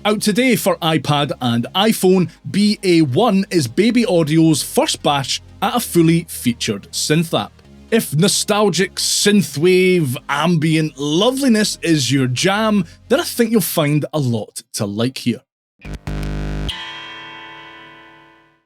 Out today for iPad and iPhone, BA-1 is Baby Audio's first bash at a fully featured synth app. If nostalgic synth-wave, ambient loveliness is your jam, then I think you'll find a lot to like here.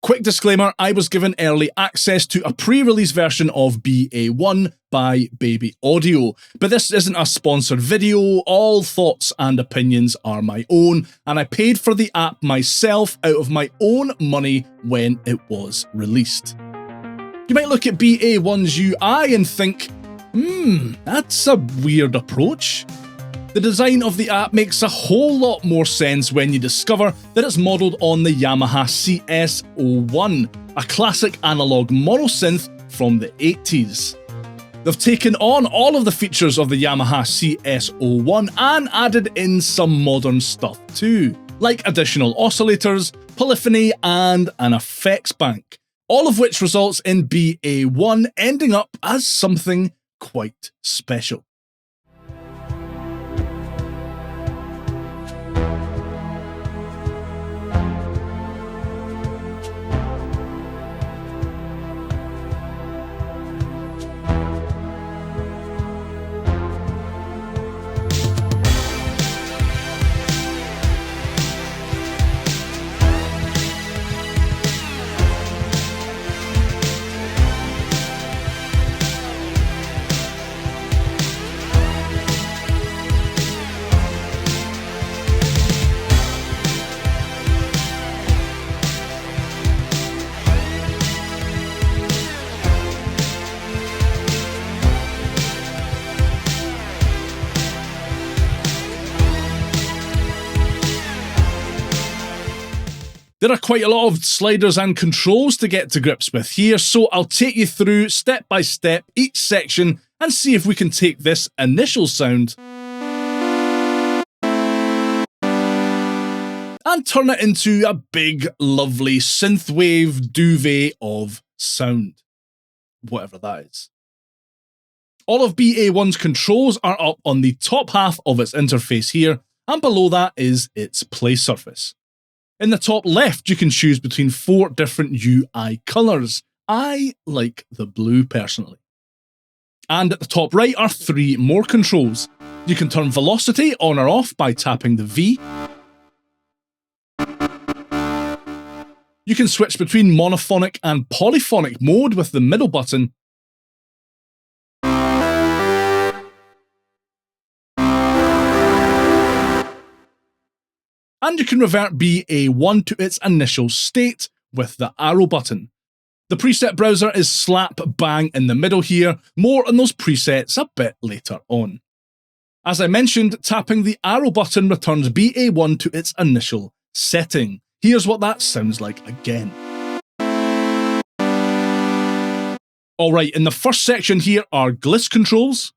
Quick disclaimer, I was given early access to a pre-release version of BA-1 by Baby Audio, but this isn't a sponsored video. All thoughts and opinions are my own, and I paid for the app myself out of my own money when it was released. You might look at BA-1's UI and think, that's a weird approach. The design of the app makes a whole lot more sense when you discover that it's modelled on the Yamaha CS-01, a classic analogue monosynth from the 80s. They've taken on all of the features of the Yamaha CS-01 and added in some modern stuff too, like additional oscillators, polyphony, and an effects bank, all of which results in BA-1 ending up as something quite special. There are quite a lot of sliders and controls to get to grips with here, so I'll take you through step by step each section and see if we can take this initial sound and turn it into a big, lovely synthwave duvet of sound. Whatever that is. All of BA-1's controls are up on the top half of its interface here, and below that is its play surface. In the top left, you can choose between 4 different UI colours. I like the blue personally. And at the top right are 3 more controls. You can turn velocity on or off by tapping the V. You can switch between monophonic and polyphonic mode with the middle button. And you can revert BA-1 to its initial state with the arrow button. The preset browser is slap bang in the middle here, more on those presets a bit later on. As I mentioned, tapping the arrow button returns BA-1 to its initial setting. Here's what that sounds like again. Alright, in the first section here are gliss controls.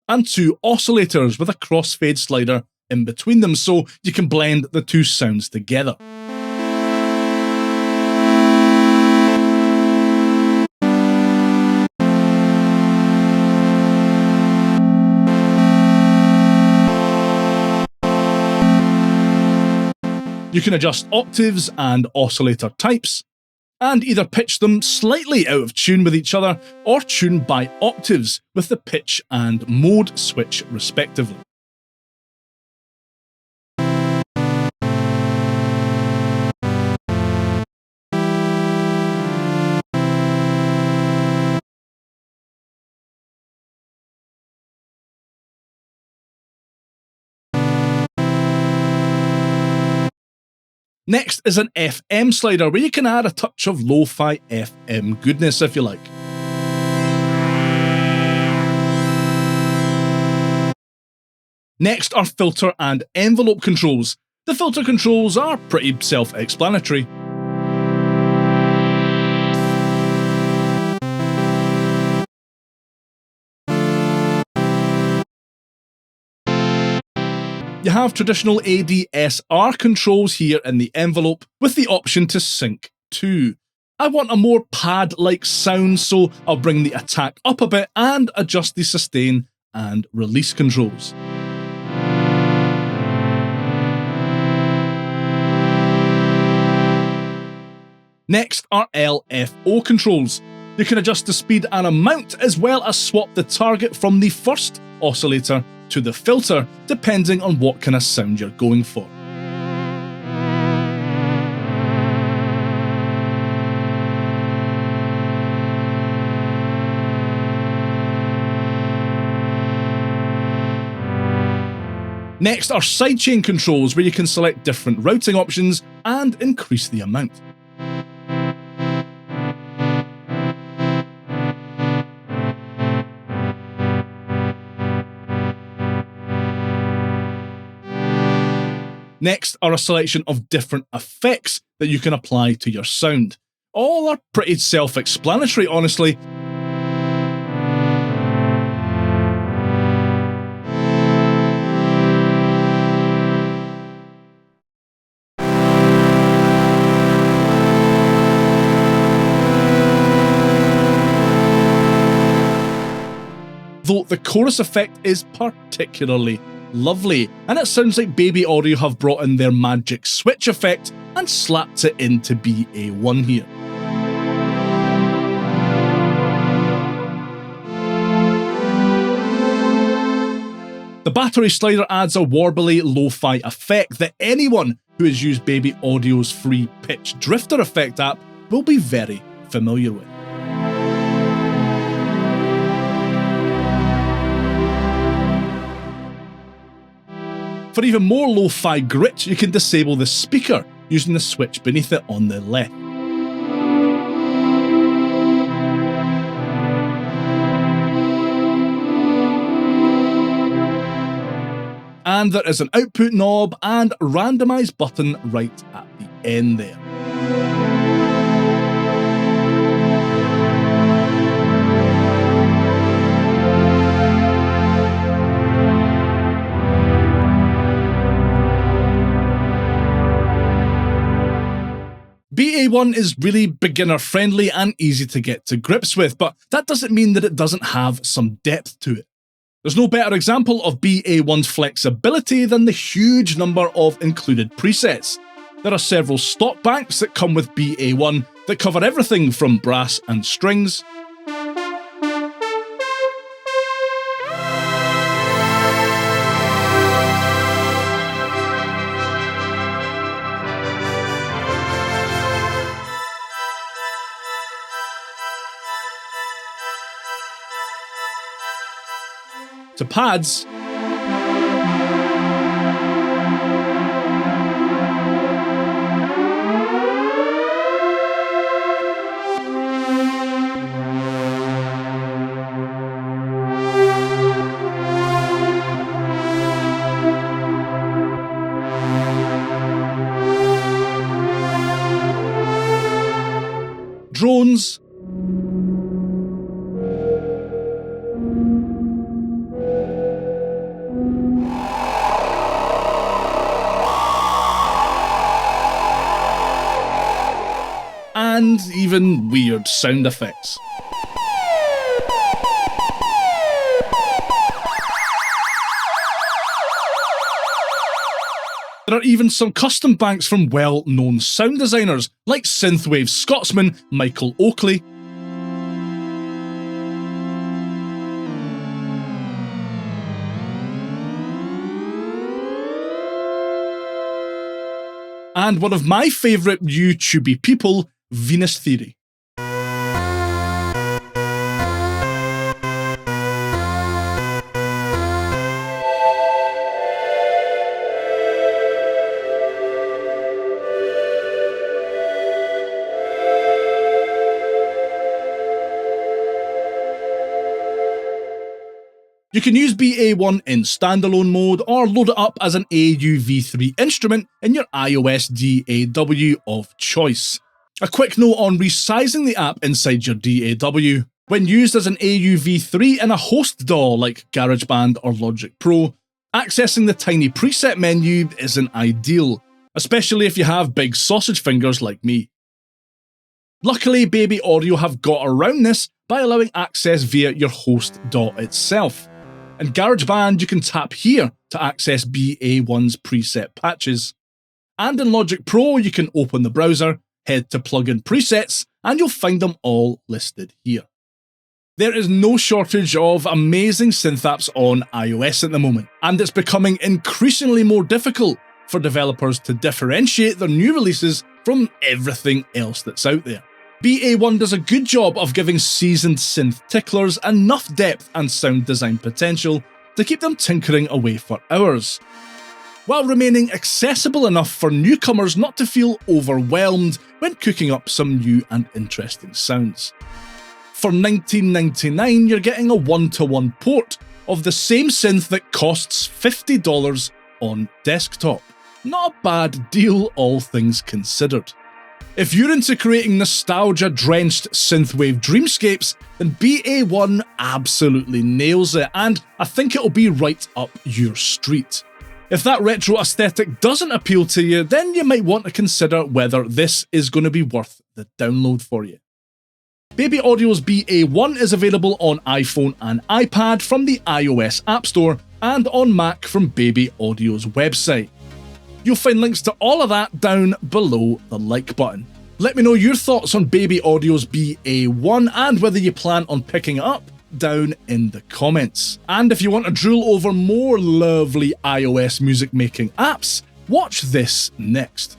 And 2 oscillators with a crossfade slider in between them, so you can blend the 2 sounds together. You can adjust octaves and oscillator types, and either pitch them slightly out of tune with each other, or tune by octaves with the pitch and mode switch respectively. Next is an FM slider, where you can add a touch of lo-fi FM goodness if you like. Next are filter and envelope controls. The filter controls are pretty self-explanatory. You have traditional ADSR controls here in the envelope with the option to sync to. I want a more pad-like sound, so I'll bring the attack up a bit and adjust the sustain and release controls. Next are LFO controls. You can adjust the speed and amount, as well as swap the target from the first oscillator to the filter, depending on what kind of sound you're going for. Next are sidechain controls, where you can select different routing options and increase the amount. Next are a selection of different effects that you can apply to your sound. All are pretty self-explanatory, honestly. Though the chorus effect is particularly lovely, and it sounds like Baby Audio have brought in their magic switch effect and slapped it into BA-1 here. The battery slider adds a warbly lo-fi effect that anyone who has used Baby Audio's free pitch drifter effect app will be very familiar with. For even more lo-fi grit, you can disable the speaker using the switch beneath it on the left. And there is an output knob and randomise button right at the end there. BA-1 is really beginner friendly and easy to get to grips with, but that doesn't mean that it doesn't have some depth to it. There's no better example of BA-1's flexibility than the huge number of included presets. There are several stock banks that come with BA-1 that cover everything from brass and strings, to pads, drones, and even weird sound effects. There are even some custom banks from well-known sound designers like synth-wave Scotsman Michael Oakley, and one of my favourite YouTubey people, Venus Theory. You can use BA-1 in standalone mode or load it up as an AUV3 instrument in your iOS DAW of choice. A quick note on resizing the app inside your DAW. When used as an AUV3 in a host DAW like GarageBand or Logic Pro, accessing the tiny preset menu isn't ideal, especially if you have big sausage fingers like me. Luckily, Baby Audio have got around this by allowing access via your host DAW itself. In GarageBand, you can tap here to access BA-1's preset patches. And in Logic Pro, you can open the browser, head to plugin presets, and you'll find them all listed here. There is no shortage of amazing synth apps on iOS at the moment, and it's becoming increasingly more difficult for developers to differentiate their new releases from everything else that's out there. BA-1 does a good job of giving seasoned synth ticklers enough depth and sound design potential to keep them tinkering away for hours, while remaining accessible enough for newcomers not to feel overwhelmed when cooking up some new and interesting sounds. For $19.99, you're getting a one-to-one port of the same synth that costs $50 on desktop. Not a bad deal, all things considered. If you're into creating nostalgia-drenched synthwave dreamscapes, then BA-1 absolutely nails it, and I think it'll be right up your street. If that retro aesthetic doesn't appeal to you, then you might want to consider whether this is going to be worth the download for you. Baby Audio's BA-1 is available on iPhone and iPad from the iOS App Store and on Mac from Baby Audio's website. You'll find links to all of that down below the like button. Let me know your thoughts on Baby Audio's BA-1 and whether you plan on picking it up down in the comments. And if you want to drool over more lovely iOS music making apps, watch this next.